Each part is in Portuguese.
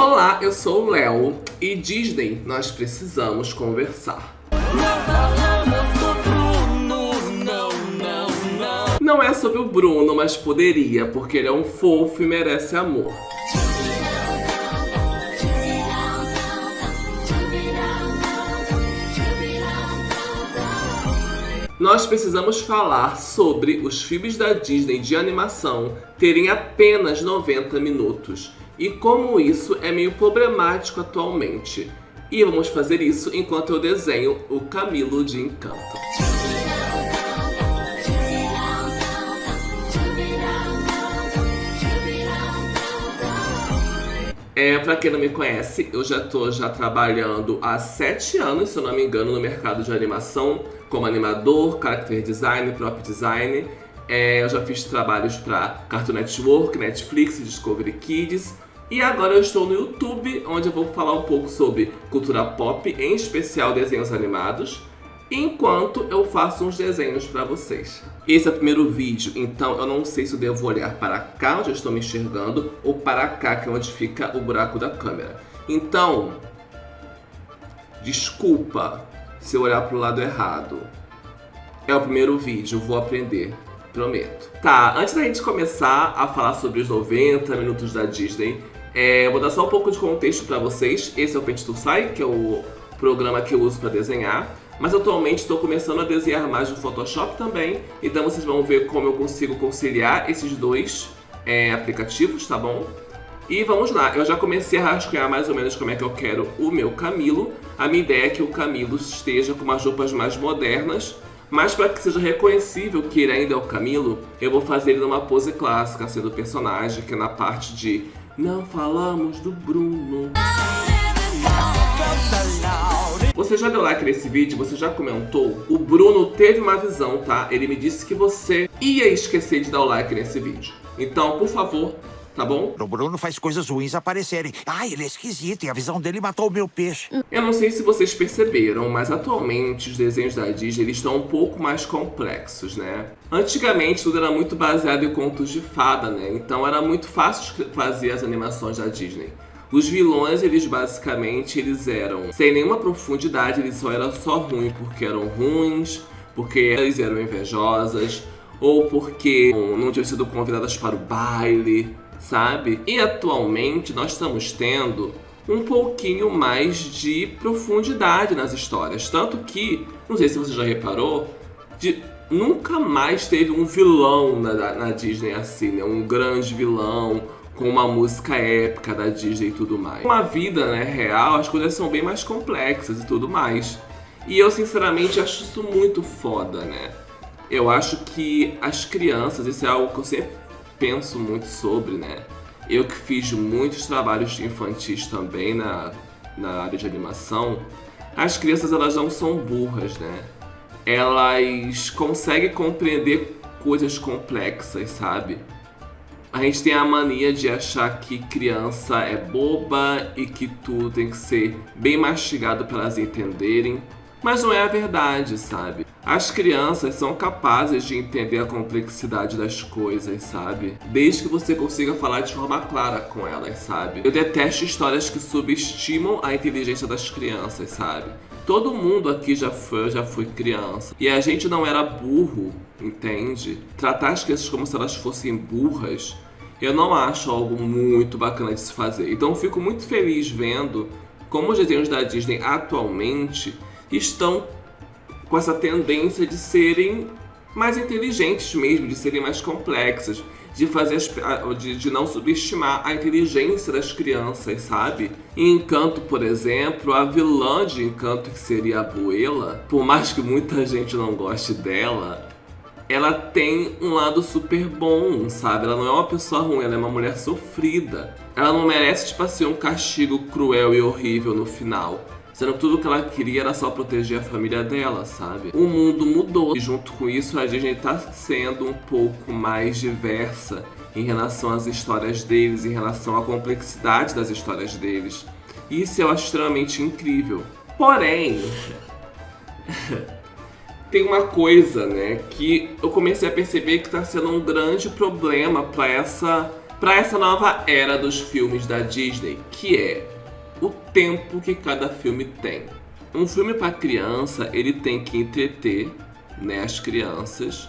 Olá, eu sou o Léo e Disney, nós precisamos conversar. Não é sobre o Bruno, mas poderia, porque ele é um fofo e merece amor. Nós precisamos falar sobre os filmes da Disney de animação terem apenas 90 minutos e como isso é meio problemático atualmente. E vamos fazer isso enquanto eu desenho o Camilo de Encanto. Pra quem não me conhece, eu já tô trabalhando há 7 anos, se eu não me engano, no mercado de animação, como animador, character design, prop design. Eu já fiz trabalhos para Cartoon Network, Netflix, Discovery Kids. E agora eu estou no YouTube, onde eu vou falar um pouco sobre cultura pop, em especial desenhos animados, enquanto eu faço uns desenhos para vocês. Esse é o primeiro vídeo, então eu não sei se eu devo olhar para cá, onde eu estou me enxergando, ou para cá, que é onde fica o buraco da câmera. Então, desculpa se eu olhar para o lado errado. É o primeiro vídeo, vou aprender, prometo. Tá, antes da gente começar a falar sobre os 90 minutos da Disney, eu vou dar só um pouco de contexto para vocês. Esse é o Paint to Sai, que é o programa que eu uso para desenhar. Mas atualmente estou começando a desenhar mais no Photoshop também, então vocês vão ver como eu consigo conciliar esses dois aplicativos, tá bom? E vamos lá, eu já comecei a rascunhar mais ou menos como é que eu quero o meu Camilo. A minha ideia é que o Camilo esteja com umas roupas mais modernas, mas para que seja reconhecível que ele ainda é o Camilo, eu vou fazer ele numa pose clássica, sendo o personagem, que é na parte de Não falamos do Bruno. Você já deu like nesse vídeo? Você já comentou? O Bruno teve uma visão, tá? Ele me disse que você ia esquecer de dar o like nesse vídeo. Então, por favor, tá bom? O Bruno faz coisas ruins aparecerem. Ai, ele é esquisito e a visão dele matou o meu peixe. Eu não sei se vocês perceberam, mas atualmente os desenhos da Disney eles estão um pouco mais complexos, né? Antigamente tudo era muito baseado em contos de fada, né? Então era muito fácil fazer as animações da Disney. Os vilões, eles basicamente, eles eram sem nenhuma profundidade, eles eram só ruins porque eram ruins, porque eles eram invejosas, ou porque não tinham sido convidadas para o baile, sabe? E atualmente nós estamos tendo um pouquinho mais de profundidade nas histórias, tanto que, não sei se você já reparou, nunca mais teve um vilão na Disney assim, né? Um grande vilão, com uma música épica da Disney e tudo mais. Uma vida, né, real, as coisas são bem mais complexas e tudo mais. E eu, sinceramente, acho isso muito foda, né? Eu acho que as crianças, isso é algo que eu sempre penso muito sobre, né? Eu que fiz muitos trabalhos infantis também na área de animação, as crianças, elas não são burras, né? Elas conseguem compreender coisas complexas, sabe? A gente tem a mania de achar que criança é boba e que tudo tem que ser bem mastigado para elas entenderem, mas não é a verdade, sabe? As crianças são capazes de entender a complexidade das coisas, sabe? Desde que você consiga falar de forma clara com elas, sabe? Eu detesto histórias que subestimam a inteligência das crianças, sabe? Todo mundo aqui já foi criança. E a gente não era burro, entende? Tratar as crianças como se elas fossem burras, eu não acho algo muito bacana de se fazer. Então eu fico muito feliz vendo como os desenhos da Disney atualmente estão com essa tendência de serem mais inteligentes mesmo, de serem mais complexas, de não subestimar a inteligência das crianças, sabe? Em Encanto, por exemplo, a vilã de Encanto, que seria a Abuela, por mais que muita gente não goste dela, ela tem um lado super bom, sabe? Ela não é uma pessoa ruim, ela é uma mulher sofrida. Ela não merece, tipo assim, um castigo cruel e horrível no final. Sendo que tudo que ela queria era só proteger a família dela, sabe? O mundo mudou e junto com isso a Disney tá sendo um pouco mais diversa em relação às histórias deles, em relação à complexidade das histórias deles. E isso eu acho extremamente incrível. Porém, tem uma coisa, né, que eu comecei a perceber que tá sendo um grande problema para essa para essa nova era dos filmes da Disney, que é o tempo que cada filme tem. Um filme para criança, ele tem que entreter, né, as crianças.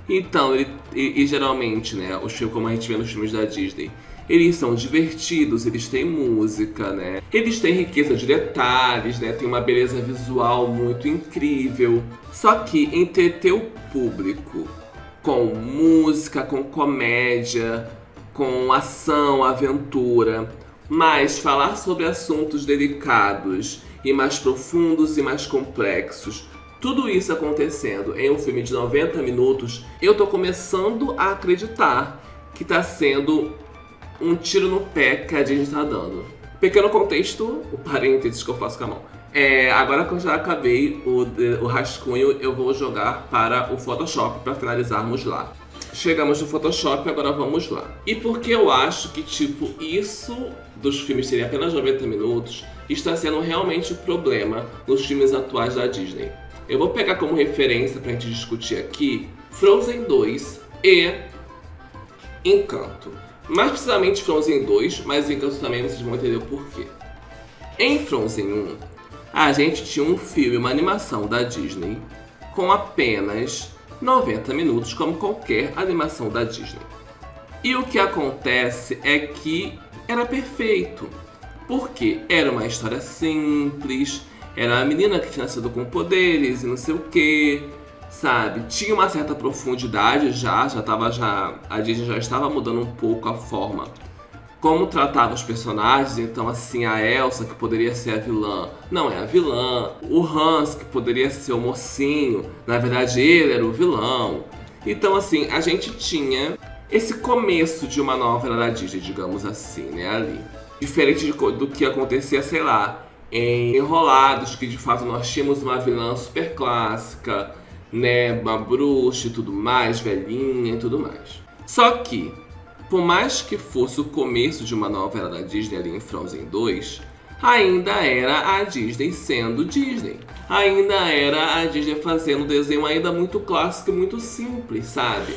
Então, geralmente, né, os filmes, como a gente vê nos filmes da Disney, eles são divertidos, eles têm música, né? Eles têm riqueza de detalhes, né? Tem uma beleza visual muito incrível. Só que entreter o público com música, com comédia, com ação, aventura, mas falar sobre assuntos delicados e mais profundos e mais complexos, tudo isso acontecendo em um filme de 90 minutos, eu tô começando a acreditar que tá sendo um tiro no pé que a Disney tá dando. Pequeno contexto, o parênteses que eu faço com a mão. Agora que eu já acabei o rascunho, eu vou jogar para o Photoshop para finalizarmos lá. Chegamos no Photoshop, agora vamos lá. E porque eu acho que, tipo, isso dos filmes serem apenas 90 minutos está sendo realmente o problema nos filmes atuais da Disney. Eu vou pegar como referência pra gente discutir aqui Frozen 2 e Encanto. Mais precisamente Frozen 2, mas Encanto também vocês vão entender o porquê. Em Frozen 1, a gente tinha um filme, uma animação da Disney com apenas 90 minutos, como qualquer animação da Disney. E o que acontece é que era perfeito, porque era uma história simples, era a menina que tinha nascido com poderes e não sei o que, sabe? Tinha uma certa profundidade a Disney já estava mudando um pouco a forma como tratava os personagens. Então, assim, a Elsa, que poderia ser a vilã, não é a vilã. O Hans, que poderia ser o mocinho, na verdade ele era o vilão. Então, assim, a gente tinha esse começo de uma nova era da Disney, digamos assim, né, ali. Diferente do que acontecia, sei lá, em Enrolados, que de fato nós tínhamos uma vilã super clássica, né, uma bruxa e tudo mais, velhinha e tudo mais. Só que, por mais que fosse o começo de uma nova era da Disney ali em Frozen 2, ainda era a Disney sendo Disney. Ainda era a Disney fazendo um desenho ainda muito clássico e muito simples, sabe?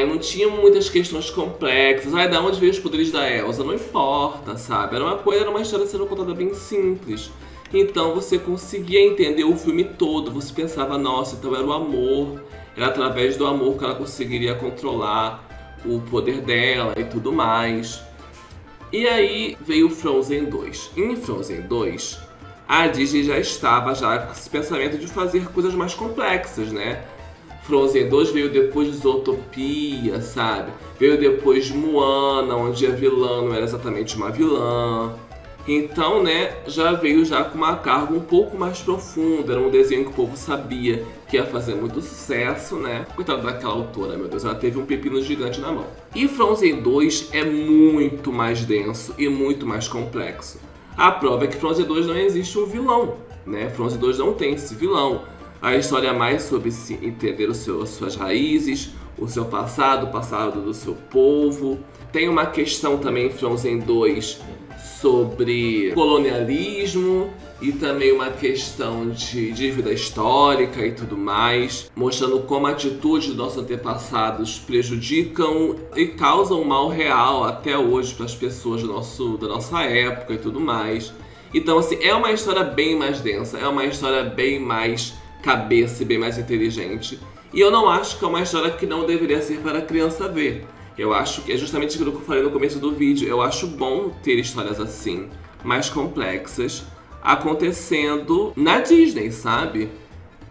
Não tinha muitas questões complexas. Da onde veio os poderes da Elsa? Não importa, sabe? Era uma história sendo contada bem simples. Então você conseguia entender o filme todo. Você pensava, nossa, então era o amor. Era através do amor que ela conseguiria controlar o poder dela e tudo mais. E aí veio Frozen 2. Em Frozen 2, a Disney já estava com esse pensamento de fazer coisas mais complexas, né? Frozen 2 veio depois de Zootopia, sabe? Veio depois de Moana, onde a vilã não era exatamente uma vilã. Então, né, já veio com uma carga um pouco mais profunda. Era um desenho que o povo sabia que ia fazer muito sucesso, né? Coitada daquela autora, meu Deus, ela teve um pepino gigante na mão. E Frozen 2 é muito mais denso e muito mais complexo. A prova é que Frozen 2 não existe um vilão, né? Frozen 2 não tem esse vilão. A história é mais sobre entender as suas raízes, o seu passado, o passado do seu povo. Tem uma questão também em Frozen 2 sobre colonialismo e também uma questão de dívida histórica e tudo mais, mostrando como a atitude dos nossos antepassados prejudicam e causam mal real até hoje para as pessoas da nossa época e tudo mais. Então, assim, é uma história bem mais densa, é uma história bem mais cabeça e bem mais inteligente. E eu não acho que é uma história que não deveria ser para a criança ver. Eu acho que é justamente aquilo que eu falei no começo do vídeo. Eu acho bom ter histórias assim, mais complexas, acontecendo na Disney, sabe?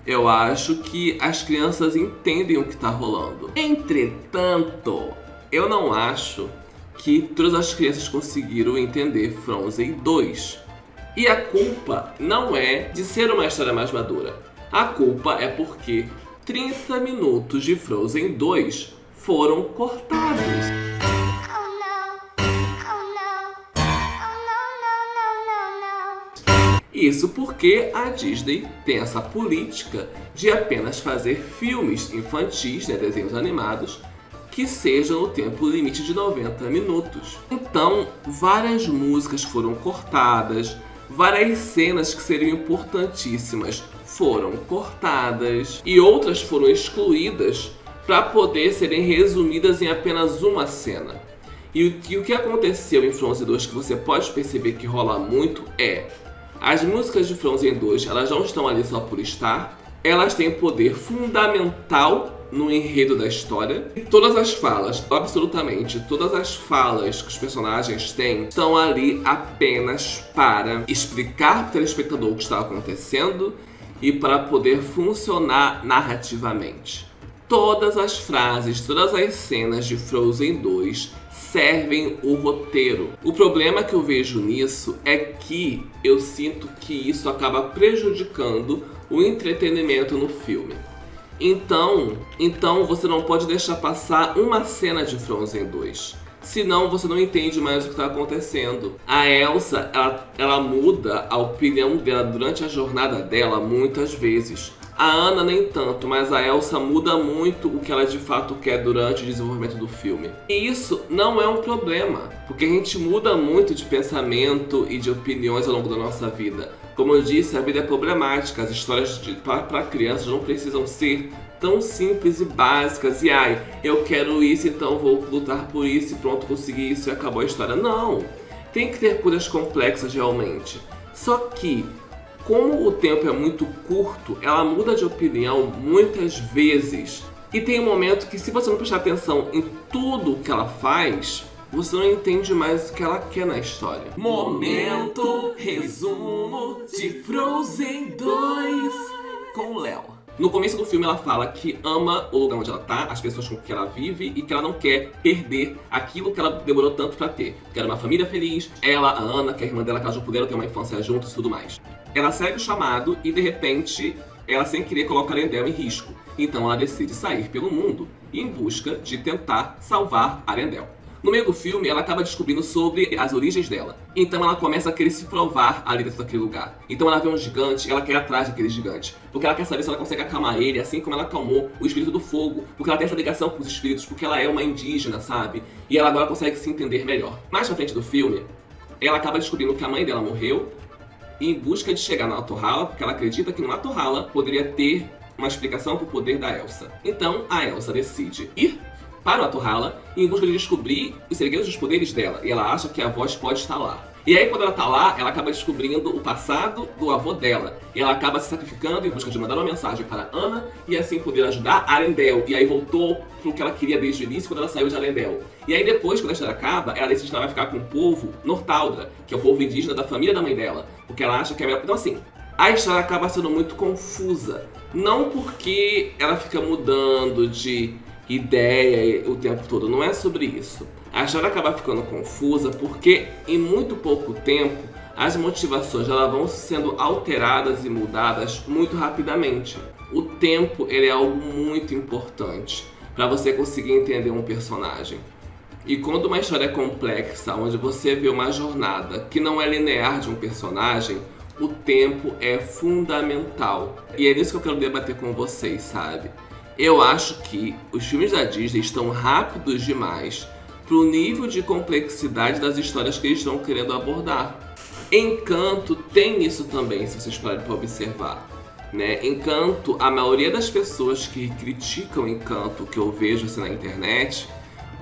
Eu acho que as crianças entendem o que tá rolando. Entretanto, eu não acho que todas as crianças conseguiram entender Frozen 2. E a culpa não é de ser uma história mais madura. A culpa é porque 30 minutos de Frozen 2 foram cortados. Isso porque a Disney tem essa política de apenas fazer filmes infantis, né, desenhos animados, que sejam no tempo limite de 90 minutos. Então, várias músicas foram cortadas, várias cenas que seriam importantíssimas foram cortadas e outras foram excluídas para poder serem resumidas em apenas uma cena. E o que aconteceu em Frozen 2 que você pode perceber que rola muito é... As músicas de Frozen 2, elas não estão ali só por estar. Elas têm poder fundamental no enredo da história. E todas as falas, absolutamente todas as falas que os personagens têm, estão ali apenas para explicar para o telespectador o que está acontecendo e para poder funcionar narrativamente. Todas as frases, todas as cenas de Frozen 2 servem o roteiro. O problema que eu vejo nisso é que eu sinto que isso acaba prejudicando o entretenimento no filme. Então você não pode deixar passar uma cena de Frozen 2. Senão você não entende mais o que está acontecendo. A Elsa, ela muda a opinião dela durante a jornada dela muitas vezes. A Anna nem tanto, mas a Elsa muda muito o que ela de fato quer durante o desenvolvimento do filme. E isso não é um problema, porque a gente muda muito de pensamento e de opiniões ao longo da nossa vida. Como eu disse, a vida é problemática, as histórias para crianças não precisam ser tão simples e básicas. E eu quero isso, então vou lutar por isso e pronto, consegui isso e acabou a história. Não, tem que ter coisas complexas realmente. Só que, como o tempo é muito curto, ela muda de opinião muitas vezes. E tem um momento que, se você não prestar atenção em tudo que ela faz, você não entende mais o que ela quer na história. Momento resumo de Frozen 2 com Léo. No começo do filme ela fala que ama o lugar onde ela tá, as pessoas com que ela vive e que ela não quer perder aquilo que ela demorou tanto pra ter. Quer uma família feliz, ela, a Anna, que é a irmã dela, que elas puderam ter uma infância juntos e tudo mais. Ela segue o chamado e de repente ela, sem querer, coloca Arendelle em risco. Então ela decide sair pelo mundo em busca de tentar salvar Arendelle. No meio do filme, ela acaba descobrindo sobre as origens dela. Então ela começa a querer se provar ali dentro daquele lugar. Então ela vê um gigante, ela quer ir atrás daquele gigante. Porque ela quer saber se ela consegue acalmar ele, assim como ela acalmou o espírito do fogo. Porque ela tem essa ligação com os espíritos, porque ela é uma indígena, sabe? E ela agora consegue se entender melhor. Mais pra frente do filme, ela acaba descobrindo que a mãe dela morreu. E em busca de chegar na Valhalla, porque ela acredita que no Valhalla poderia ter uma explicação pro poder da Elsa. Então a Elsa decide ir para o Valhalla em busca de descobrir os segredos dos poderes dela. E ela acha que a voz pode estar lá. E aí, quando ela tá lá, ela acaba descobrindo o passado do avô dela. E ela acaba se sacrificando em busca de mandar uma mensagem para Anna e assim poder ajudar Arendelle. E aí voltou pro que ela queria desde o início, quando ela saiu de Arendelle. E aí depois, quando a história acaba, ela decide que ela vai ficar com o povo Nortaldra, que é o povo indígena da família da mãe dela. Porque ela acha que é melhor. Então assim, a história acaba sendo muito confusa. Não porque ela fica mudando de ideia o tempo todo, não é sobre isso. A história acaba ficando confusa porque em muito pouco tempo as motivações elas vão sendo alteradas e mudadas muito rapidamente. O tempo ele é algo muito importante para você conseguir entender um personagem. E quando uma história é complexa, onde você vê uma jornada que não é linear de um personagem, o tempo é fundamental. E é nisso que eu quero debater com vocês, sabe? Eu acho que os filmes da Disney estão rápidos demais pro nível de complexidade das histórias que eles estão querendo abordar. Encanto tem isso também, se vocês pararem para observar, né? Encanto, a maioria das pessoas que criticam Encanto, que eu vejo assim na internet,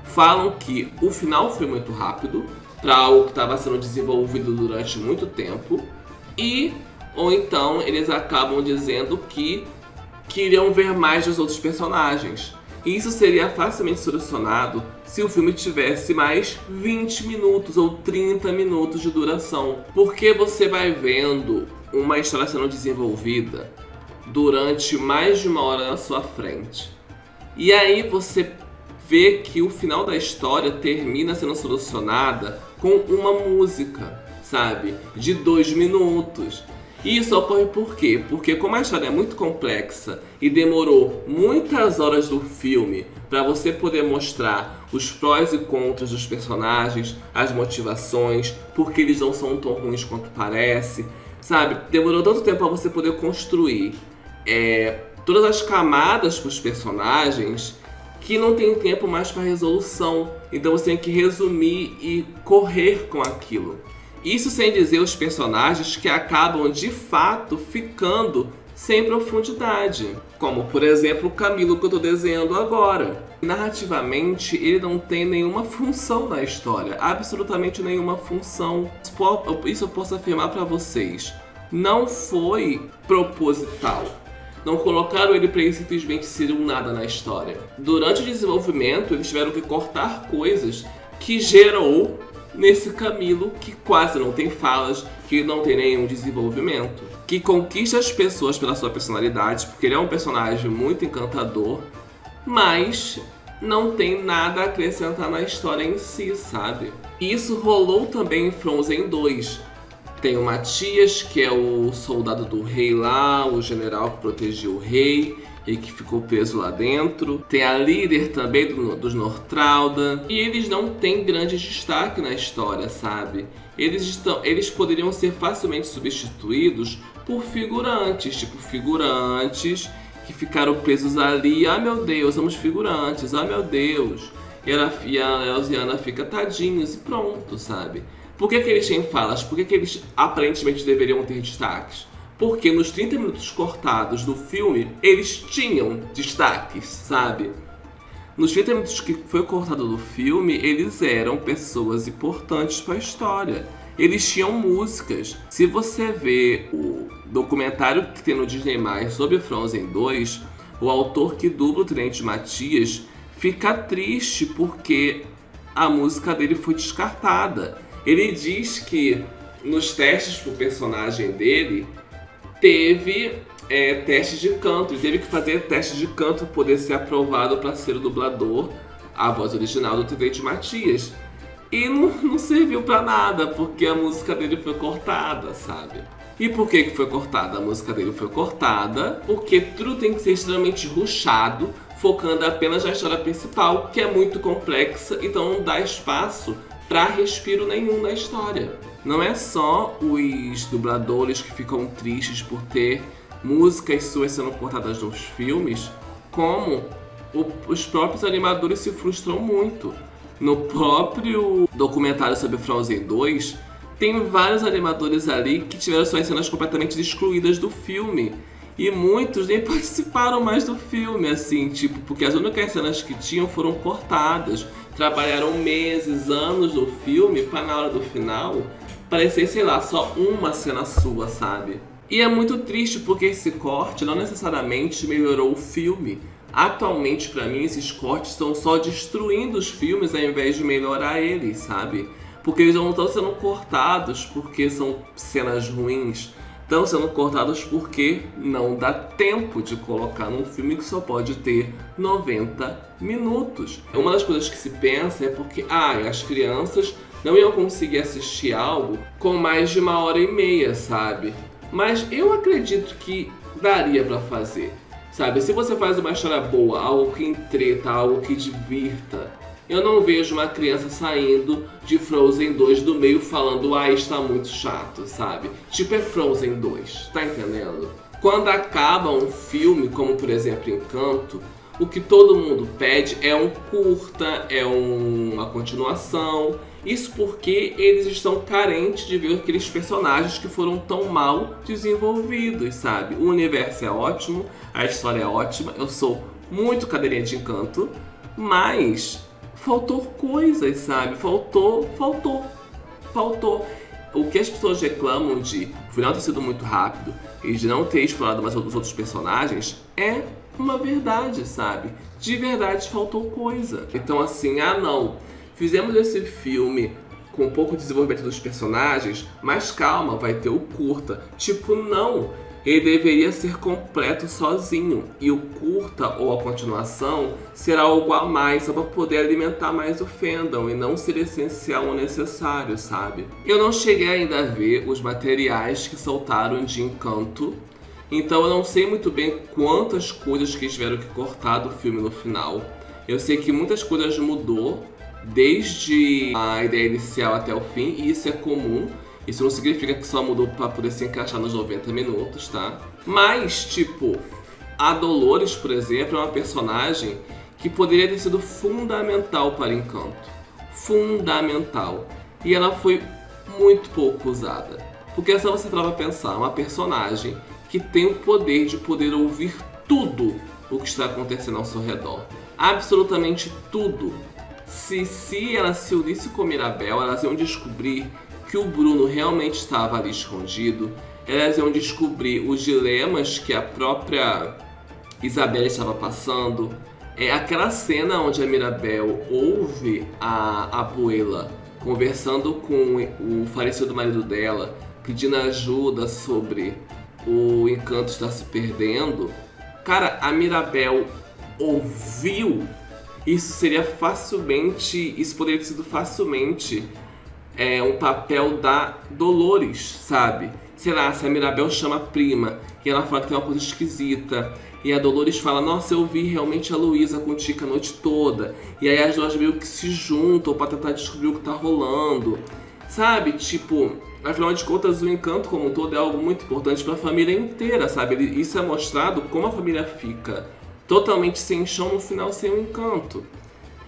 falam que o final foi muito rápido para algo que estava sendo desenvolvido durante muito tempo, ou então eles acabam dizendo que queriam ver mais dos outros personagens. E isso seria facilmente solucionado se o filme tivesse mais 20 minutos ou 30 minutos de duração. Porque você vai vendo uma história sendo desenvolvida durante mais de uma hora na sua frente. E aí você vê que o final da história termina sendo solucionada com uma música, sabe? De 2 minutos. E isso ocorre por quê? Porque como a história é muito complexa e demorou muitas horas do filme para você poder mostrar os prós e contras dos personagens, as motivações, porque eles não são tão ruins quanto parece, sabe? Demorou tanto tempo para você poder construir todas as camadas para os personagens que não tem tempo mais para resolução. Então você tem que resumir e correr com aquilo. Isso sem dizer os personagens que acabam de fato ficando sem profundidade. Como, por exemplo, o Camilo que eu tô desenhando agora. Narrativamente, ele não tem nenhuma função na história. Absolutamente nenhuma função. Isso eu posso afirmar pra vocês. Não foi proposital. Não colocaram ele pra ele simplesmente ser um nada na história. Durante o desenvolvimento, eles tiveram que cortar coisas que gerou nesse Camilo que quase não tem falas, que não tem nenhum desenvolvimento, que conquista as pessoas pela sua personalidade, porque ele é um personagem muito encantador, mas não tem nada a acrescentar na história em si, sabe? E isso rolou também em Frozen 2. Tem o Matias, que é o soldado do rei lá, o general que protegia o rei e que ficou preso lá dentro. Tem a líder também dos Nortralda. E eles não têm grande destaque na história, sabe? Eles poderiam ser facilmente substituídos por figurantes, tipo figurantes que ficaram presos ali. Ah, meu Deus, somos figurantes, ah, meu Deus. E a Elsiana fica tadinhos e pronto, sabe? Por que eles têm falas? Por que eles aparentemente deveriam ter destaques? Porque nos 30 minutos cortados do filme, eles tinham destaques, sabe? Nos 30 minutos que foi cortado do filme, eles eram pessoas importantes para a história. Eles tinham músicas. Se você vê o documentário que tem no Disney+, sobre Frozen 2, o autor que dubla o Tenente Matias fica triste porque a música dele foi descartada. Ele diz que nos testes pro personagem dele, teve teste de canto. Ele teve que fazer teste de canto para poder ser aprovado para ser o dublador, a voz original do Tenente Matias. E não serviu para nada, porque a música dele foi cortada, sabe? E por que foi cortada? A música dele foi cortada porque tudo tem que ser extremamente rushado, focando apenas na história principal, que é muito complexa, então não dá espaço para respiro nenhum na história. Não é só os dubladores que ficam tristes por ter músicas suas sendo cortadas nos filmes, como os próprios animadores se frustram muito. No próprio documentário sobre Frozen 2, tem vários animadores ali que tiveram suas cenas completamente excluídas do filme. E muitos nem participaram mais do filme, assim, tipo, porque as únicas cenas que tinham foram cortadas. Trabalharam meses, anos no filme, pra na hora do final parecer, sei lá, só uma cena sua, sabe? E é muito triste porque esse corte não necessariamente melhorou o filme. Atualmente, pra mim, esses cortes estão só destruindo os filmes ao invés de melhorar eles, sabe? Porque eles não estão sendo cortados porque são cenas ruins. Estão sendo cortados porque não dá tempo de colocar num filme que só pode ter 90 minutos. Uma das coisas que se pensa é porque as crianças não iam conseguir assistir algo com mais de 1h30, sabe? Mas eu acredito que daria pra fazer, sabe? Se você faz uma história boa, algo que entreta, algo que divirta, eu não vejo uma criança saindo de Frozen 2 do meio falando está muito chato, sabe? Tipo, é Frozen 2, tá entendendo? Quando acaba um filme, como por exemplo Encanto, o que todo mundo pede é um curta, é uma continuação. Isso porque eles estão carentes de ver aqueles personagens que foram tão mal desenvolvidos, sabe? O universo é ótimo, a história é ótima, eu sou muito cadeirinha de Encanto, mas faltou coisas, sabe? Faltou. O que as pessoas reclamam de o final ter sido muito rápido e de não ter explorado mais os outros personagens é uma verdade, sabe? De verdade faltou coisa. Então assim, não, fizemos esse filme com pouco desenvolvimento dos personagens, mas calma, vai ter o curta. Tipo, não, ele deveria ser completo sozinho. E o curta ou a continuação será algo a mais, só para poder alimentar mais o fandom e não ser essencial ou necessário, sabe? Eu não cheguei ainda a ver os materiais que soltaram de Encanto, então eu não sei muito bem quantas coisas que tiveram que cortar do filme no final. Eu sei que muitas coisas mudou desde a ideia inicial até o fim, e isso é comum. Isso não significa que só mudou pra poder se encaixar nos 90 minutos, tá? Mas, tipo, a Dolores, por exemplo, é uma personagem que poderia ter sido fundamental para Encanto. Fundamental. E ela foi muito pouco usada. Porque é só você parar pra pensar, uma personagem que tem o poder de poder ouvir tudo o que está acontecendo ao seu redor. Absolutamente tudo. Se elas se unissem com Mirabel, elas iam descobrir que o Bruno realmente estava ali escondido. Elas iam descobrir os dilemas que a própria Isabelle estava passando. É aquela cena onde a Mirabel ouve a Abuela conversando com o falecido marido dela, pedindo ajuda sobre o encanto estar se perdendo. Cara, a Mirabel ouviu. Isso poderia ter sido facilmente um papel da Dolores, sabe? Sei lá, se a Mirabel chama a prima e ela fala que tem uma coisa esquisita, e a Dolores fala, nossa, eu vi realmente a Luísa contigo a noite toda, e aí as duas meio que se juntam pra tentar descobrir o que tá rolando, sabe? Tipo, afinal de contas, o encanto como um todo é algo muito importante pra família inteira, sabe? Isso é mostrado como a família fica totalmente sem chão no final, sem o encanto.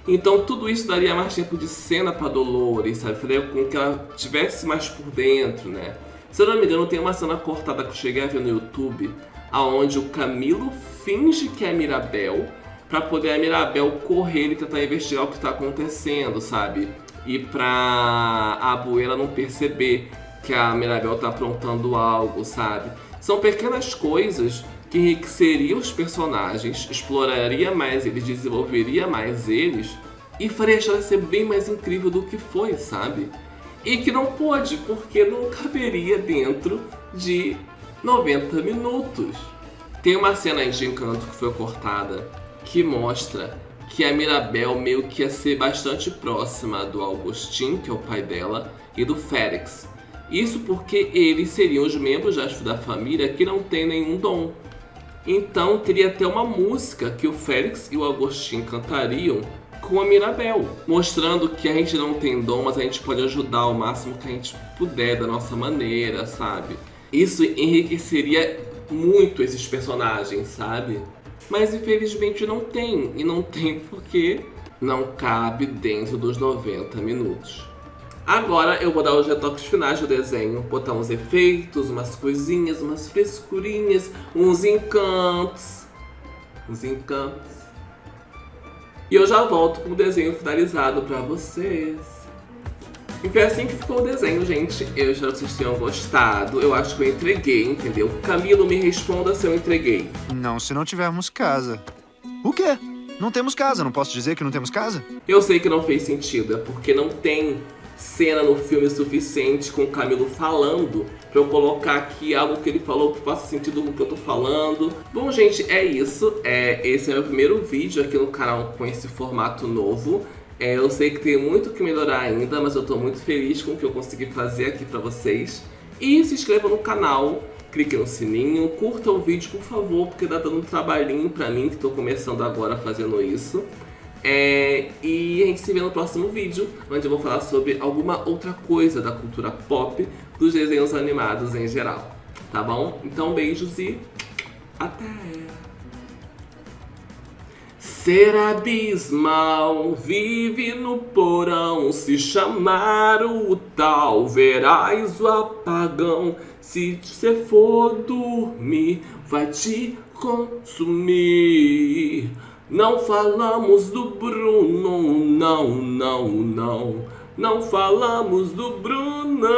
Então tudo isso daria mais tempo de cena pra Dolores, sabe? Faria com que ela estivesse mais por dentro, né? Se eu não me engano, tem uma cena cortada que eu cheguei a ver no YouTube, aonde o Camilo finge que é a Mirabel, pra poder a Mirabel correr e tentar investigar o que tá acontecendo, sabe? E pra a Abuela não perceber que a Mirabel tá aprontando algo, sabe? São pequenas coisas que enriqueceria os personagens, exploraria mais eles, desenvolveria mais eles e faria a história ser bem mais incrível do que foi, sabe? E que não pôde, porque não caberia dentro de 90 minutos. Tem uma cena de encanto que foi cortada que mostra que a Mirabel meio que ia ser bastante próxima do Augustin, que é o pai dela, e do Félix. Isso porque eles seriam os membros da família que não tem nenhum dom. Então teria até uma música que o Félix e o Augustin cantariam com a Mirabel, mostrando que a gente não tem dom, mas a gente pode ajudar o máximo que a gente puder da nossa maneira, sabe? Isso enriqueceria muito esses personagens, sabe? Mas infelizmente não tem, e não tem porque não cabe dentro dos 90 minutos. Agora eu vou dar os retoques finais do desenho, botar uns efeitos, umas coisinhas, umas frescurinhas, uns encantos. E eu já volto com o desenho finalizado pra vocês. E foi assim que ficou o desenho, gente. Eu espero que vocês tenham gostado. Eu acho que eu entreguei, entendeu? Camilo, me responda se eu entreguei. Não, se não tivermos casa. O quê? Não temos casa, não posso dizer que não temos casa? Eu sei que não fez sentido, é porque não tem cena no filme suficiente com o Camilo falando pra eu colocar aqui algo que ele falou que faça sentido com o que eu tô falando. Bom, gente, é isso. Esse é o meu primeiro vídeo aqui no canal com esse formato novo. Eu sei que tem muito que melhorar ainda, mas eu tô muito feliz com o que eu consegui fazer aqui pra vocês. E se inscreva no canal, clique no sininho, curta o vídeo, por favor, porque tá dando um trabalhinho pra mim, que tô começando agora fazendo isso. E a gente se vê no próximo vídeo, onde eu vou falar sobre alguma outra coisa da cultura pop, dos desenhos animados em geral, tá bom? Então beijos e até! Ser abismal, vive no porão, se chamar o tal, verás o apagão. Se você for dormir, vai te consumir. Não falamos do Bruno, não falamos do Bruno.